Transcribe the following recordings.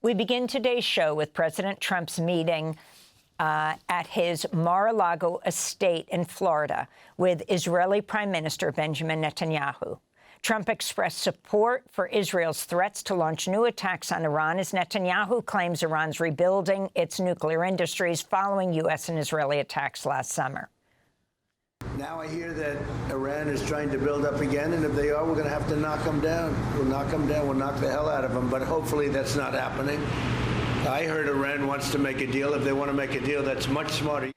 We begin today's show with President Trump's meeting at his Mar-a-Lago estate in Florida with Israeli Prime Minister Benjamin Netanyahu. Trump expressed support for Israel's threats to launch new attacks on Iran as Netanyahu claims Iran's rebuilding its nuclear industries following U.S. and Israeli attacks last summer. Now I hear that Iran is trying to build up again, and if they are, we're going to have to knock them down. We'll knock them down. We'll knock the hell out of them, but hopefully that's not happening. I heard Iran wants to make a deal. If they want to make a deal, that's much smarter.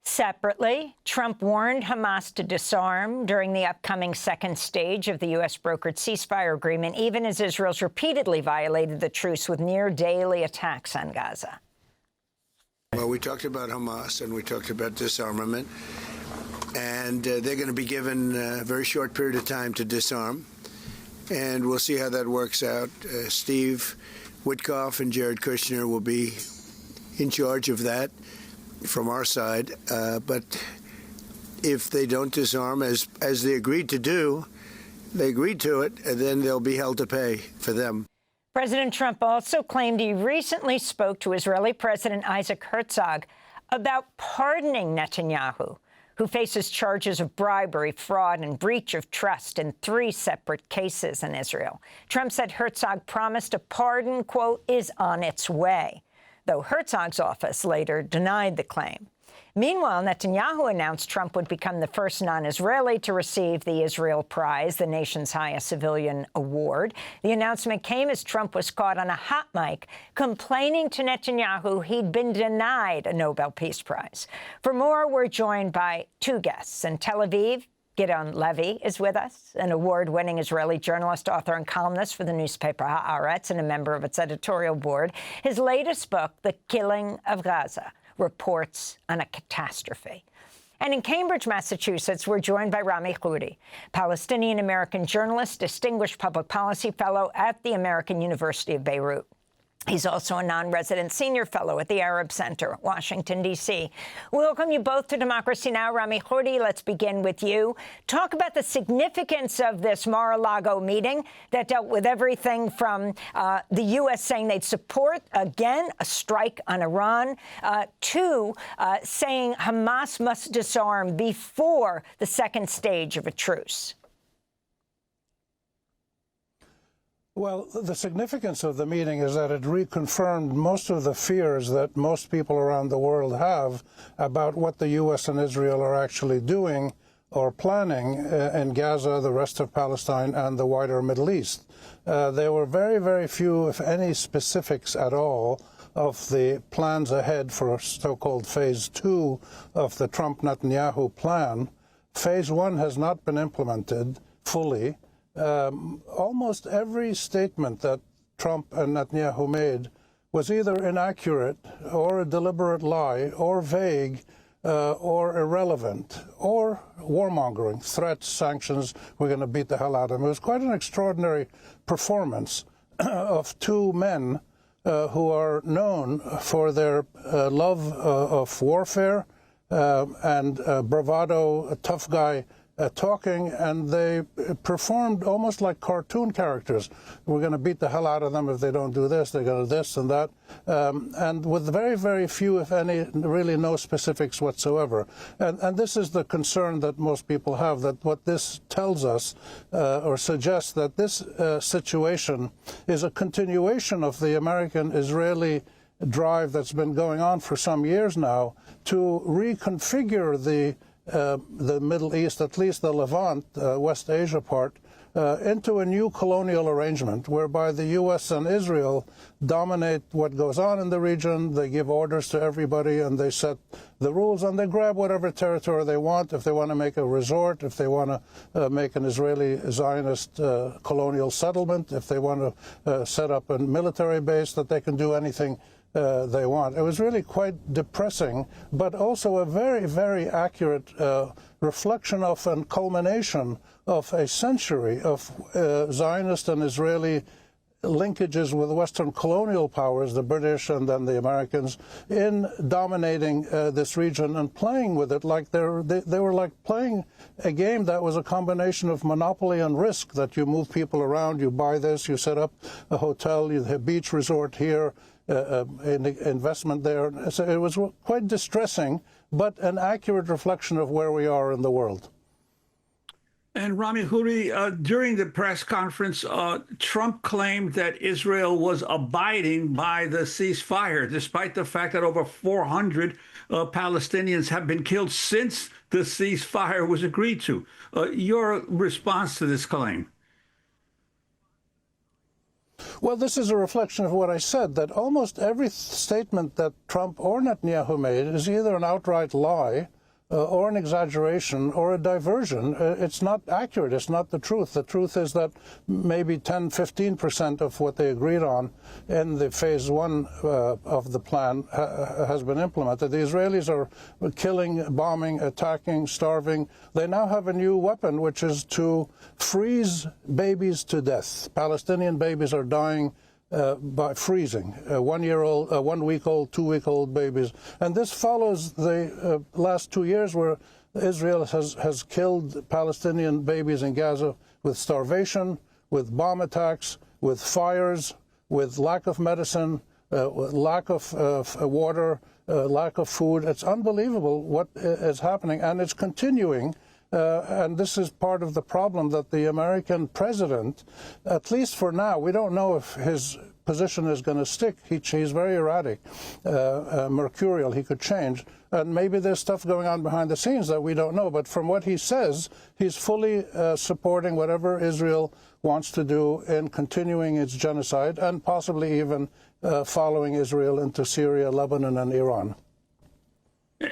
Separately, Trump warned Hamas to disarm during the upcoming second stage of the U.S.-brokered ceasefire agreement, even as Israel's repeatedly violated the truce with near-daily attacks on Gaza. Well, we talked about Hamas and we talked about disarmament, and they're going to be given a very short period of time to disarm, and we'll see how that works out. Steve Witkoff and Jared Kushner will be in charge of that from our side, but if they don't disarm as they agreed to do, they agreed to it, and then they'll be held to pay for them. President Trump also claimed he recently spoke to Israeli President Isaac Herzog about pardoning Netanyahu, who faces charges of bribery, fraud, and breach of trust in 3 separate cases in Israel. Trump said Herzog promised a pardon, quote, is on its way, though Herzog's office later denied the claim. Meanwhile, Netanyahu announced Trump would become the first non-Israeli to receive the Israel Prize, the nation's highest civilian award. The announcement came as Trump was caught on a hot mic complaining to Netanyahu he'd been denied a Nobel Peace Prize. For more, we're joined by 2 guests. In Tel Aviv, Gideon Levy is with us, an award-winning Israeli journalist, author, and columnist for the newspaper Haaretz, and a member of its editorial board. His latest book, The Killing of Gaza, reports on a catastrophe. And in Cambridge, Massachusetts, we're joined by Rami Khouri, Palestinian-American journalist, distinguished public policy fellow at the American University of Beirut. He's also a non-resident senior fellow at the Arab Center, Washington, D.C. Welcome you both to Democracy Now! Rami Khouri, let's begin with you. Talk about the significance of this Mar-a-Lago meeting that dealt with everything from the U.S. saying they'd support, again, a strike on Iran, to saying Hamas must disarm before the second stage of a truce. Well, the significance of the meeting is that it reconfirmed most of the fears that most people around the world have about what the U.S. and Israel are actually doing or planning in Gaza, the rest of Palestine, and the wider Middle East. There were very, very few, if any, specifics at all of the plans ahead for so-called Phase 2 of the Trump-Netanyahu plan. Phase 1 has not been implemented fully. Almost every statement that Trump and Netanyahu made was either inaccurate or a deliberate lie or vague or irrelevant or warmongering, threats, sanctions, we're going to beat the hell out of them. It was quite an extraordinary performance of 2 men who are known for their love of warfare and bravado, a tough guy talking, and they performed almost like cartoon characters. We're going to beat the hell out of them if they don't do this, they're going to this and that, and with very, very few, if any, really no specifics whatsoever. And this is the concern that most people have, that what this tells us or suggests that this situation is a continuation of the American-Israeli drive that's been going on for some years now to reconfigure the Middle East, at least the Levant, West Asia part, into a new colonial arrangement whereby the U.S. and Israel dominate what goes on in the region. They give orders to everybody and they set the rules and they grab whatever territory they want. If they want to make a resort, if they want to make an Israeli Zionist colonial settlement, if they want to set up a military base, that they can do anything they want. It was really quite depressing, but also a very, very accurate reflection of and culmination of a century of Zionist and Israeli linkages with Western colonial powers, the British and then the Americans, in dominating this region and playing with it like they were like playing a game that was a combination of monopoly and risk, that you move people around, you buy this, you set up a hotel, you have a beach resort here, investment there. So it was quite distressing, but an accurate reflection of where we are in the world. And Rami Khouri, during the press conference, Trump claimed that Israel was abiding by the ceasefire, despite the fact that over 400 Palestinians have been killed since the ceasefire was agreed to. Your response to this claim? Well, this is a reflection of what I said, that almost every statement that Trump or Netanyahu made is either an outright lie or an exaggeration or a diversion. It's not accurate. It's not the truth. The truth is that maybe 10, 15% of what they agreed on in the phase one of the plan has been implemented. The Israelis are killing, bombing, attacking, starving. They now have a new weapon, which is to freeze babies to death. Palestinian babies are dying by freezing, 1 year old, 1 week old, 2 week old babies. And this follows the last 2 years where Israel has killed Palestinian babies in Gaza with starvation, with bomb attacks, with fires, with lack of medicine, with lack of water, lack of food. It's unbelievable what is happening, and it's continuing. And this is part of the problem that the American president, at least for now, we don't know if his position is going to stick. He's very erratic, mercurial. He could change. And maybe there's stuff going on behind the scenes that we don't know. But from what he says, he's fully supporting whatever Israel wants to do in continuing its genocide and possibly even following Israel into Syria, Lebanon, and Iran.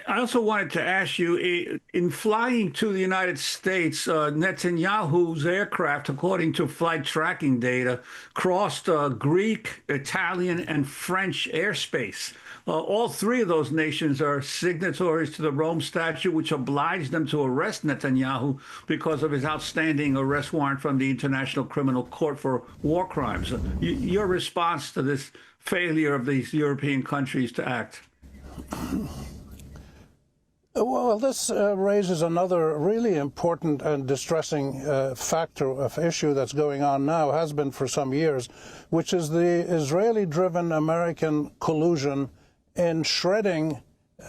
I also wanted to ask you, in flying to the United States, Netanyahu's aircraft, according to flight tracking data, crossed Greek, Italian, and French airspace. All three of those nations are signatories to the Rome Statute, which obliged them to arrest Netanyahu because of his outstanding arrest warrant from the International Criminal Court for war crimes. Your response to this failure of these European countries to act? Well, this raises another really important and distressing factor of issue that's going on now, has been for some years, which is the Israeli-driven American collusion in shredding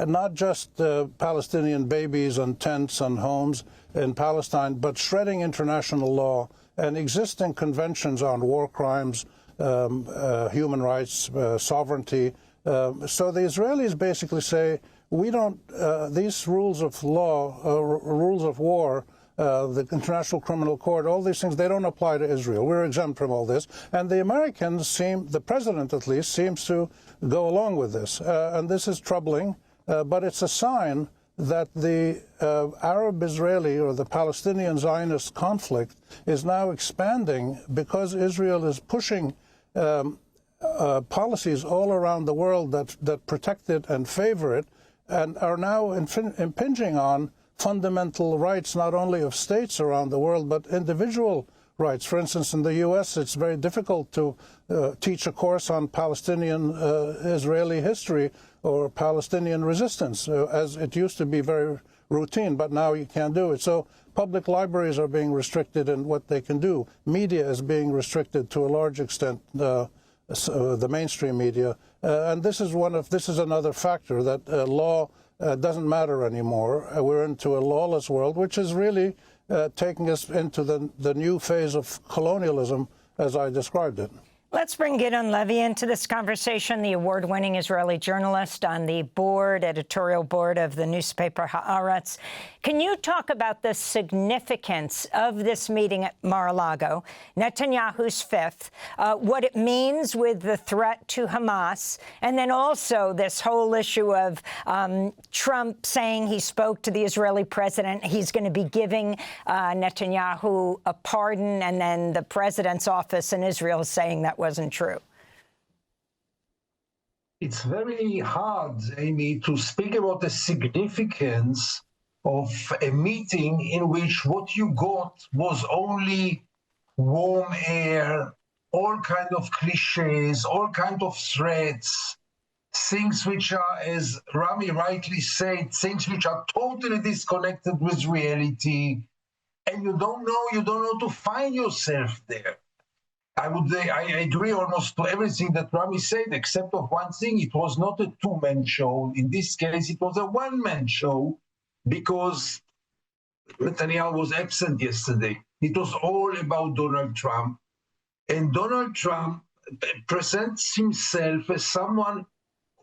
not just Palestinian babies and tents and homes in Palestine, but shredding international law and existing conventions on war crimes, human rights, sovereignty. So the Israelis basically say, we don't, these rules of law, rules of war, the International Criminal Court, all these things, they don't apply to Israel. We're exempt from all this. And the Americans seem, the president at least, seems to go along with this. And this is troubling, but it's a sign that the Arab-Israeli or the Palestinian-Zionist conflict is now expanding because Israel is pushing policies all around the world that protect it and favor it, and are now impinging on fundamental rights, not only of states around the world, but individual rights. For instance, in the U.S., it's very difficult to teach a course on Palestinian-Israeli history or Palestinian resistance, as it used to be very routine, but now you can't do it. So public libraries are being restricted in what they can do. Media is being restricted to a large extent, the mainstream media. And this is another factor that law doesn't matter anymore. We're into a lawless world, which is really taking us into the new phase of colonialism, as I described it. Let's bring Gideon Levy into this conversation, the award-winning Israeli journalist on the editorial board of the newspaper Haaretz. Can you talk about the significance of this meeting at Mar-a-Lago, Netanyahu's fifth, what it means with the threat to Hamas, and then also this whole issue of Trump saying he spoke to the Israeli president, he's going to be giving Netanyahu a pardon, and then the president's office in Israel saying that wasn't true? It's very hard, Amy, to speak about the significance of a meeting in which what you got was only warm air, all kind of cliches, all kind of threats, things which are, as Rami rightly said, things which are totally disconnected with reality, and you don't know to find yourself there. I agree almost to everything that Rami said, except of one thing. It was not a two-man show. In this case, it was a one-man show because Netanyahu was absent yesterday. It was all about Donald Trump. And Donald Trump presents himself as someone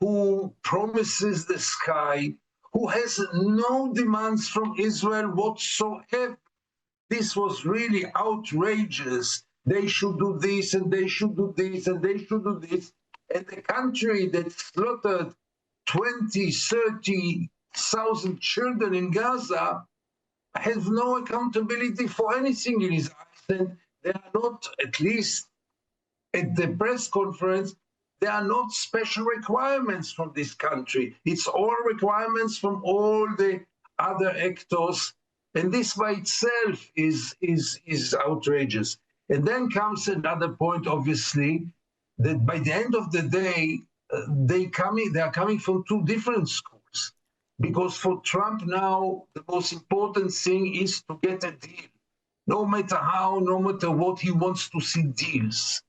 who promises the sky, who has no demands from Israel whatsoever. This was really outrageous. They should do this, and they should do this, and they should do this. And the country that slaughtered 20, 30,000 children in Gaza has no accountability for anything in his eyes. And they are not, at least at the press conference, there are not special requirements from this country. It's all requirements from all the other actors. And this by itself is outrageous. And then comes another point, obviously, that by the end of the day, they are coming from two different schools. Because for Trump now, the most important thing is to get a deal. No matter how, no matter what, he wants to see deals.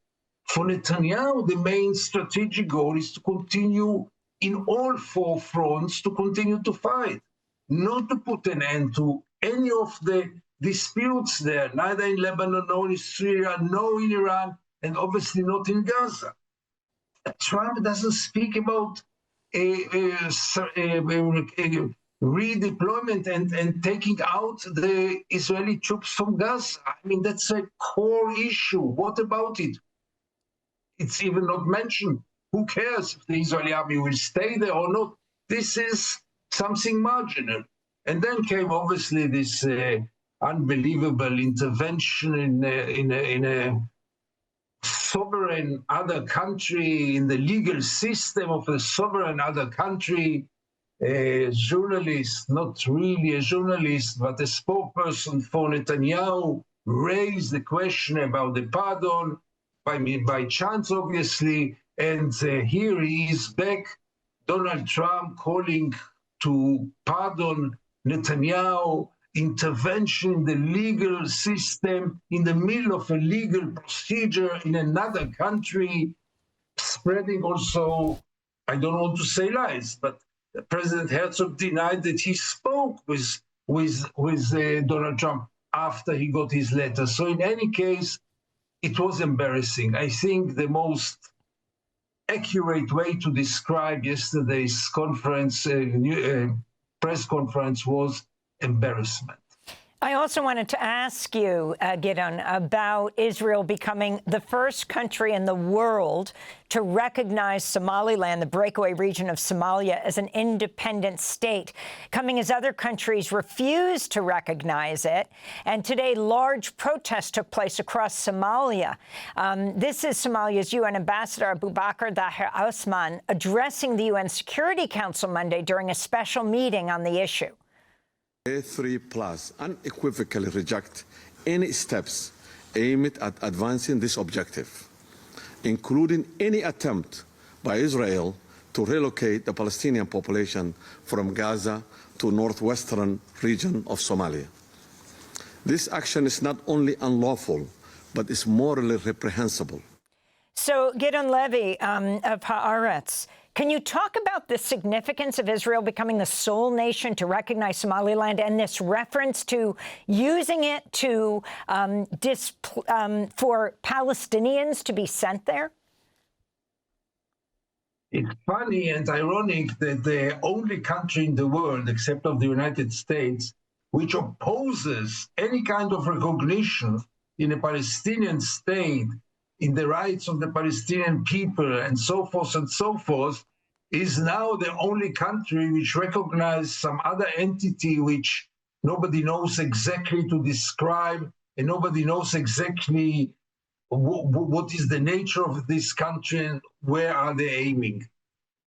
For Netanyahu, the main strategic goal is to continue in all four fronts, to continue to fight, not to put an end to any of the disputes there, neither in Lebanon, nor in Syria, nor in Iran, and obviously not in Gaza. Trump doesn't speak about redeployment and taking out the Israeli troops from Gaza. I mean, that's a core issue. What about it? It's even not mentioned. Who cares if the Israeli army will stay there or not? This is something marginal. And then came obviously this unbelievable intervention in a sovereign other country, in the legal system of a sovereign other country. A journalist, not really a journalist, but a spokesperson for Netanyahu, raised the question about the pardon, by chance, obviously, and here he is back, Donald Trump calling to pardon Netanyahu, intervention in the legal system, in the middle of a legal procedure in another country, spreading also, I don't want to say lies, but President Herzog denied that he spoke with Donald Trump after he got his letter. So in any case, it was embarrassing. I think the most accurate way to describe yesterday's conference, press conference, was embarrassment. I also wanted to ask you, Gideon, about Israel becoming the first country in the world to recognize Somaliland, the breakaway region of Somalia, as an independent state, coming as other countries refused to recognize it. And today, large protests took place across Somalia. This is Somalia's UN Ambassador Abu Bakr Dahir Osman addressing the UN Security Council Monday during a special meeting on the issue. A3+ unequivocally reject any steps aimed at advancing this objective, including any attempt by Israel to relocate the Palestinian population from Gaza to northwestern region of Somalia. This action is not only unlawful, but is morally reprehensible. So, Gideon Levy of Haaretz, can you talk about the significance of Israel becoming the sole nation to recognize Somaliland and this reference to using it to for Palestinians to be sent there? It's funny and ironic that the only country in the world, except of the United States, which opposes any kind of recognition in a Palestinian state, in the rights of the Palestinian people, and so forth, is now the only country which recognizes some other entity which nobody knows exactly to describe, and nobody knows exactly what is the nature of this country and where are they aiming.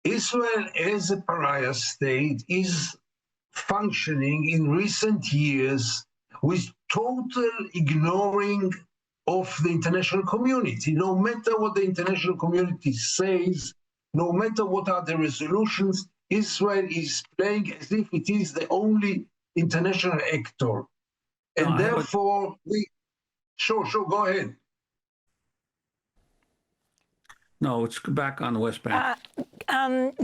Israel as a pariah state is functioning in recent years with total ignoring of the international community. No matter what the international community says, no matter what are the resolutions, Israel is playing as if it is the only international actor. And therefore, Sure, go ahead. No, it's back on the West Bank.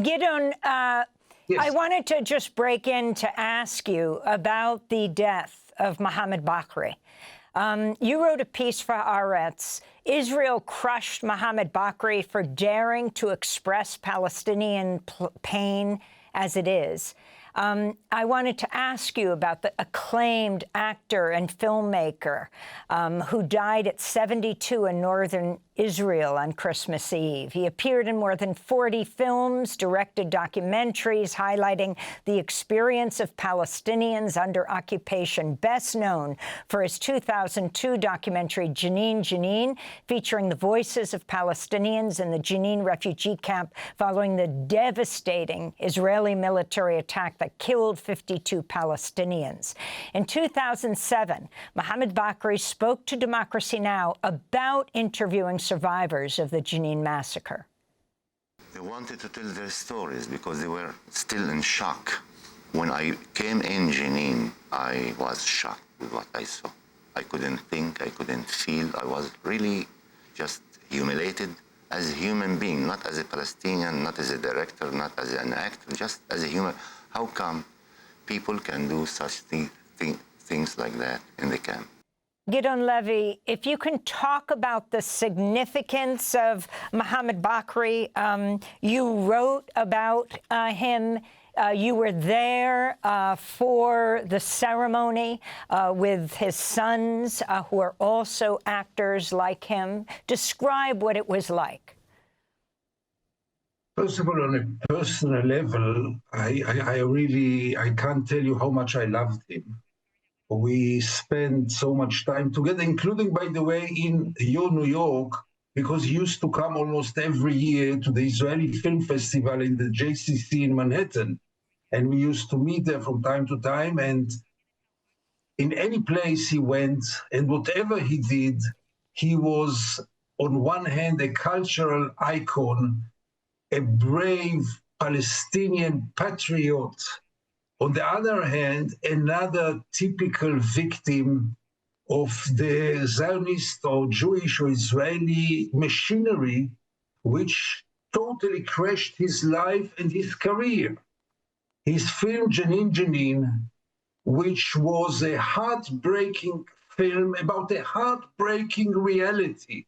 Gideon, Yes. I wanted to just break in to ask you about the death of Mohammad Bakri. You wrote a piece for Haaretz. Israel crushed Mohammad Bakri for daring to express Palestinian pain as it is. I wanted to ask you about the acclaimed actor and filmmaker who died at 72 in northern Israel on Christmas Eve. He appeared in more than 40 films, directed documentaries highlighting the experience of Palestinians under occupation, best known for his 2002 documentary Jenin, Jenin, featuring the voices of Palestinians in the Jenin refugee camp following the devastating Israeli military attack that killed 52 Palestinians. In 2007, Mohammad Bakri spoke to Democracy Now! About interviewing survivors of the Jenin massacre. They wanted to tell their stories because they were still in shock. When I came in Jenin, I was shocked with what I saw. I couldn't think, I couldn't feel. I was really just humiliated as a human being, not as a Palestinian, not as a director, not as an actor, just as a human. How come people can do such things like that in the camp? Gideon Levy, if you can talk about the significance of Mohammad Bakri, you wrote about him. You were there for the ceremony with his sons, who are also actors like him. Describe what it was like. First of all, on a personal level, I can't tell you how much I loved him. We spent so much time together, including, by the way, in New York, because he used to come almost every year to the Israeli Film Festival in the JCC in Manhattan. And we used to meet there from time to time. And in any place he went, and whatever he did, he was, on one hand, a cultural icon, a brave Palestinian patriot. On the other hand, another typical victim of the Zionist or Jewish or Israeli machinery, which totally crashed his life and his career. His film, Jenin, Jenin, which was a heartbreaking film about a heartbreaking reality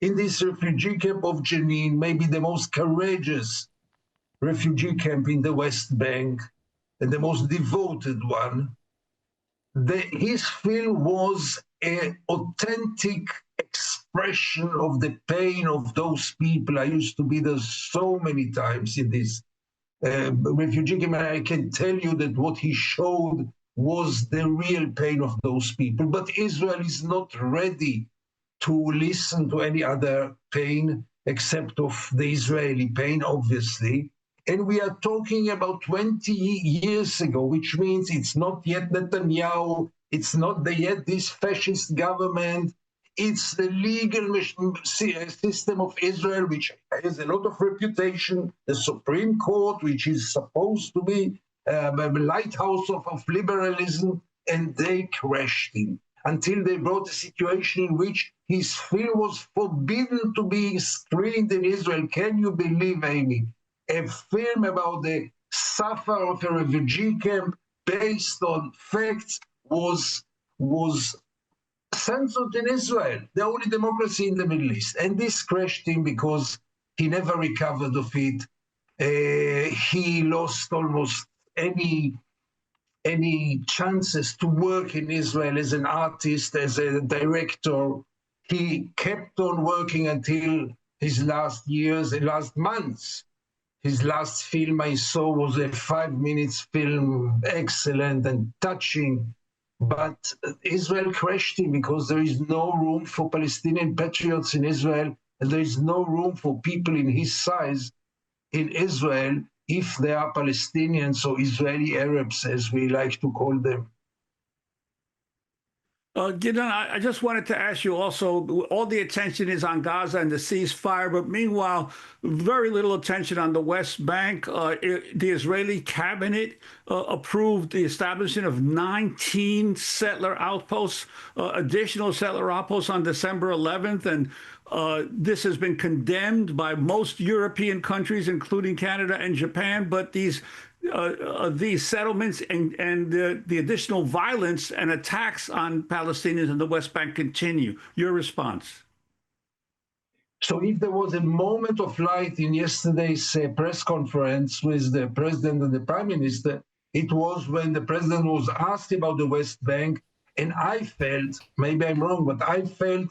in this refugee camp of Jenin, maybe the most courageous refugee camp in the West Bank, and the most devoted one. His film was an authentic expression of the pain of those people. I used to be there so many times in this refugee camp, and I can tell you that what he showed was the real pain of those people. But Israel is not ready to listen to any other pain except of the Israeli pain, obviously. And we are talking about 20 years ago, which means it's not yet Netanyahu, it's not yet this fascist government, it's the legal system of Israel, which has a lot of reputation, the Supreme Court, which is supposed to be a lighthouse of liberalism, and they crashed him until they brought a situation in which his film was forbidden to be screened in Israel. Can you believe, Amy? A film about the suffer of a refugee camp based on facts was censored in Israel, the only democracy in the Middle East. And this crashed him because he never recovered of it. He lost almost any chances to work in Israel as an artist, as a director. He kept on working until his last years and last months. His last film I saw was a 5-minute film, excellent and touching. But Israel crashed him because there is no room for Palestinian patriots in Israel, and there is no room for people in his size in Israel if they are Palestinians or Israeli Arabs, as we like to call them. Gideon, I just wanted to ask you also, all the attention is on Gaza and the ceasefire, but meanwhile, very little attention on the West Bank. The Israeli cabinet approved the establishment of 19 settler outposts, additional settler outposts on December 11th. And This has been condemned by most European countries, including Canada and Japan. But these settlements and the additional violence and attacks on Palestinians in the West Bank continue. Your response? So if there was a moment of light in yesterday's press conference with the president and the prime minister, it was when the president was asked about the West Bank. And I felt, maybe I'm wrong, but I felt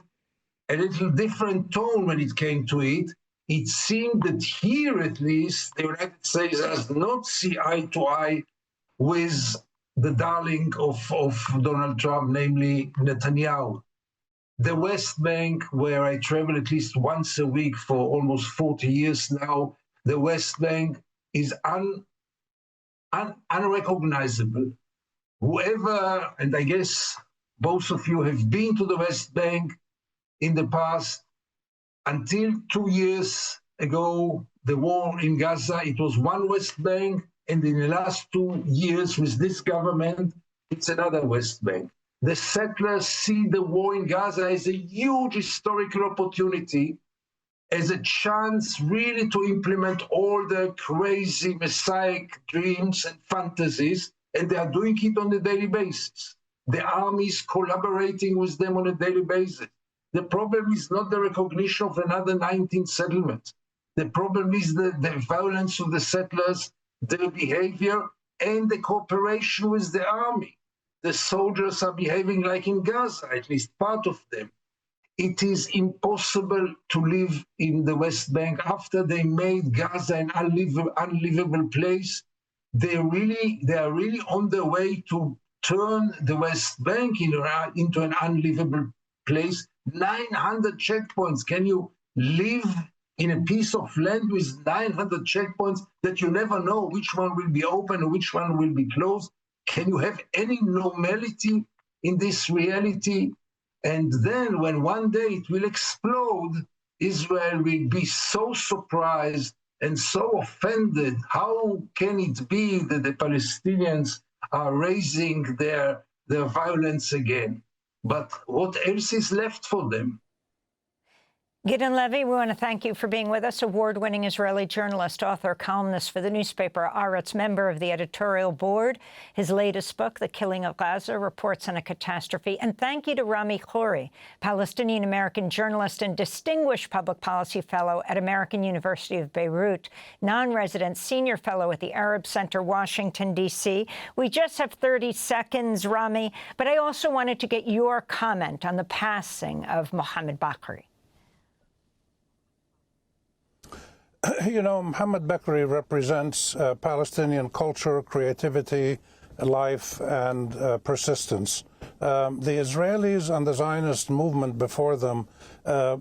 a little different tone when it came to it. It seemed that here, at least, the United States does not see eye to eye with the darling of Donald Trump, namely Netanyahu. The West Bank, where I travel at least once a week for almost 40 years now, the West Bank is unrecognizable. Whoever, and I guess both of you have been to the West Bank in the past, until 2 years ago, the war in Gaza, it was one West Bank, and in the last 2 years with this government, it's another West Bank. The settlers see the war in Gaza as a huge historical opportunity, as a chance really to implement all the crazy messianic dreams and fantasies, and they are doing it on a daily basis. The army is collaborating with them on a daily basis. The problem is not the recognition of another 19 settlements. The problem is the violence of the settlers, their behavior, and the cooperation with the army. The soldiers are behaving like in Gaza, at least part of them. It is impossible to live in the West Bank after they made Gaza an unlivable place. They are really on the way to turn the West Bank into an unlivable place. 900 checkpoints. Can you live in a piece of land with 900 checkpoints that you never know which one will be open or which one will be closed? Can you have any normality in this reality? And then when one day it will explode, Israel will be so surprised and so offended. How can it be that the Palestinians are raising their violence again? But what else is left for them? Gideon Levy, we want to thank you for being with us. Award-winning Israeli journalist, author, columnist for the newspaper Haaretz, member of the editorial board. His latest book, The Killing of Gaza, reports on a catastrophe. And thank you to Rami Khouri, Palestinian-American journalist and distinguished public policy fellow at American University of Beirut, non-resident senior fellow at the Arab Center, Washington, D.C. We just have 30 seconds, Rami, but I also wanted to get your comment on the passing of Mohammad Bakri. You know, Mohammad Bakri represents Palestinian culture, creativity, life, and persistence. The Israelis and the Zionist movement before them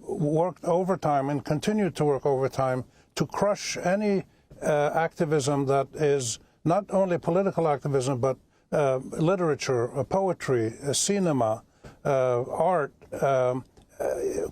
worked overtime and continued to work overtime to crush any activism that is not only political activism, but literature, poetry, cinema, art,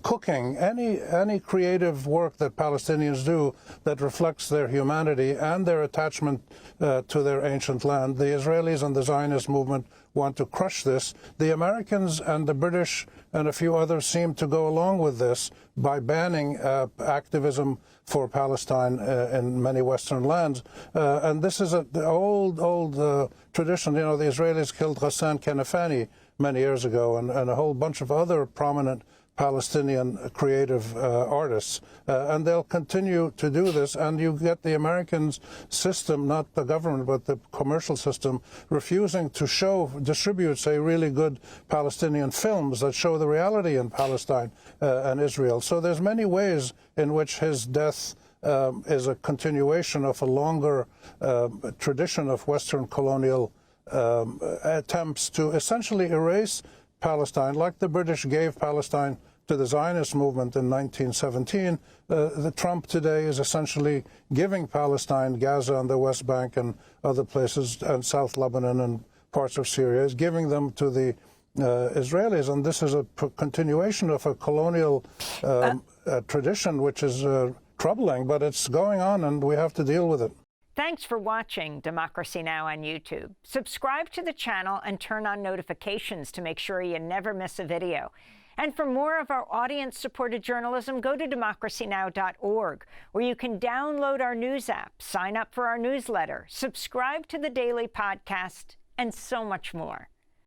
cooking, any creative work that Palestinians do that reflects their humanity and their attachment to their ancient land. The Israelis and the Zionist movement want to crush this. The Americans and the British and a few others seem to go along with this by banning activism for Palestine in many Western lands. And this is the old tradition. You know, the Israelis killed Ghassan Kanafani many years ago, and a whole bunch of other prominent Palestinian creative artists, and they'll continue to do this. And you get the Americans' system, not the government, but the commercial system, refusing to distribute, say, really good Palestinian films that show the reality in Palestine and Israel. So there's many ways in which his death is a continuation of a longer tradition of Western colonial attempts to essentially erase Palestine, like the British gave Palestine to the Zionist movement in 1917. The Trump today is essentially giving Palestine, Gaza and the West Bank and other places, and South Lebanon and parts of Syria, is giving them to the Israelis. And this is a continuation of a colonial tradition, which is troubling, but it's going on and we have to deal with it. Thanks for watching Democracy Now! On YouTube. Subscribe to the channel and turn on notifications to make sure you never miss a video. And for more of our audience-supported journalism, go to democracynow.org, where you can download our news app, sign up for our newsletter, subscribe to the daily podcast, and so much more.